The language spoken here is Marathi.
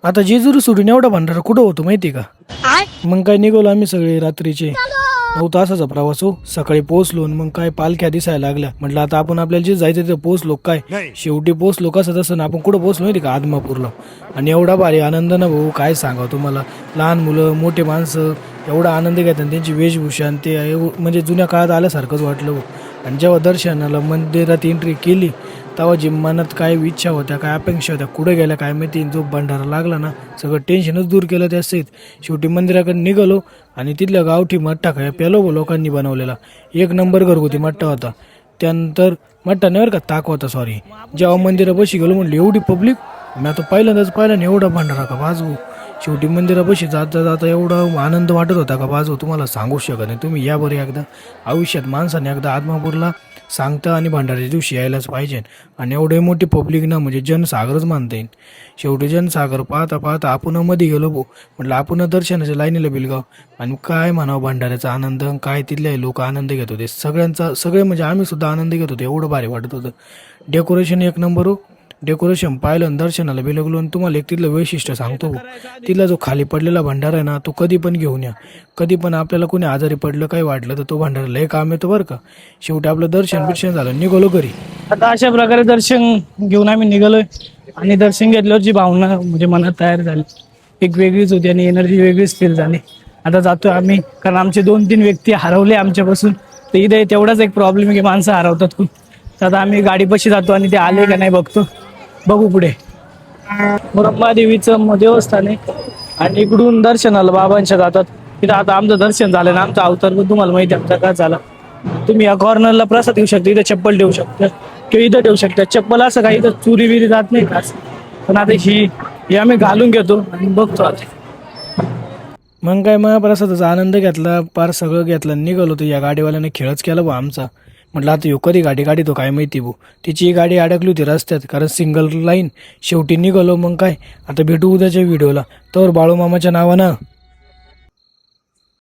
आता जेजुरी सोडून एवढा भंडारा कुठं होतो माहिती का? मग काय निघालो आम्ही सगळे रात्रीचे 9 तासाचा प्रवास हो. सकाळी पोहोचलो आणि मग काय पालख्या दिसायला लागल्या. म्हटलं आता आपण आपल्याला जे जायचं तिथे पोहोचलो. काय शेवटी पोहोचलो कसं तसं ना. आपण कुठं पोहोचलो माहिती का? आदमापूरला. आणि एवढा भारी आनंद ना भाऊ, काय सांगावं तुम्हाला. लहान मुलं मोठे माणसं एवढा आनंद घेतात. त्यांची वेशभूषा आणि ते म्हणजे जुन्या काळात आल्यासारखंच वाटलं भाऊ. आणि जेव्हा दर्शनाला मंदिरात एंट्री केली तेव्हा जी मनात काय इच्छा होत्या, काय अपेक्षा होत्या, कुठे गेल्या काय माहिती. जो भंडारा लागला ना, सगळं टेन्शनच दूर केलं त्या सहित. शेवटी मंदिराकडे निघालो आणि तिथल्या गावठी मठ्ठा काय प्यालो लोकांनी बनवलेला. 1 नंबर घरगुती मठ्ठा होता. त्यानंतर मठ्ठा नाही का, ताक होता सॉरी. जेव्हा मंदिरापाशी गेलो म्हणलं एवढी पब्लिक मी आता पहिल्यांदाच पाहिला नाही एवढा भंडारा का वाजवू. शेवटी मंदिरापाशी जाता जाता एवढा आनंद वाटत होता का वाजवू तुम्हाला सांगू शकत नाही. तुम्ही या बरं एकदा आयुष्यात माणसाने एकदा आदमापूरला सांगता आणि भंडाऱ्याच्या दिवशी यायलाच पाहिजे. आणि एवढे मोठी पब्लिक ना, म्हणजे जनसागरच मानता येईल. शेवटी जनसागर पाहता पाहता आपण मध्ये गेलो भाऊ. म्हटलं आपण दर्शनाच्या लाईनीला बिलगाव. आणि काय म्हणावं भंडाऱ्याचा आनंद, काय तिथले लोक आनंद घेत होते सगळे म्हणजे आम्ही सुद्धा आनंद घेत होतो. एवढं भारी वाटत होतं. डेकोरेशन 1 नंबर हो. डेकोरेशन पाहिलं आणि दर्शनाला बिलगलो. आणि तुम्हाला एक तिथलं वैशिष्ट्य सांगतो. तिथला जो खाली पडलेला भंडारा आहे ना, तो कधी पण घेऊन या. कधी पण आपल्याला कोणी आजारी पडलं काही वाटलं तर तो भंडारा लय काम येतो बरं का. शेवटी आपलं दर्शन झालं, निघालो घरी. आता अशा प्रकारे दर्शन घेऊन आम्ही निघालोय. आणि दर्शन घेतल्यावर जी भावना म्हणजे मनात तयार झाली एक वेगळीच होती आणि एनर्जी वेगळीच फील झाली. आता जातोय आम्ही, कारण आमचे 2-3 व्यक्ती हरवले आमच्यापासून. तर इथे तेवढाच एक प्रॉब्लेम आहे की माणसं हरवतात खूप. तर आता आम्ही गाडीपाशी जातो आणि ते आले का नाही बघू पुढे. ब्रह्मादेवीचं देवस्थान आहे आणि इकडून दर्शनाला बाबांच्या जातात. तिथं आता आमचं दर्शन झालं ना, आमचा अवतार पण तुम्हाला माहिती आहे आमचा काय झाला. तुम्ही या कॉर्नरला प्रसाद घेऊ शकता, इथं चप्पल ठेवू शकता किंवा इथं ठेवू शकता. चप्पल असं काही इथं चोरी बिरी जात नाही का. पण आता ही आम्ही घालून घेतो आणि बघतो आता. मग काय महाप्रसादाचा आनंद घेतला, पार सगळं घेतलं, निघालो. तर या गाडीवाल्याने खेळच केला बा आमचा. म्हटलं आता ह्यो कधी गाडी काढतो काय माहिती भाऊ. तिची गाडी अडकली होती रस्त्यात, कारण सिंगल लाईन. शेवटी निघालो. मग काय आता भेटू उद्याच्या व्हिडिओला. तर बाळूमामाच्या नावानं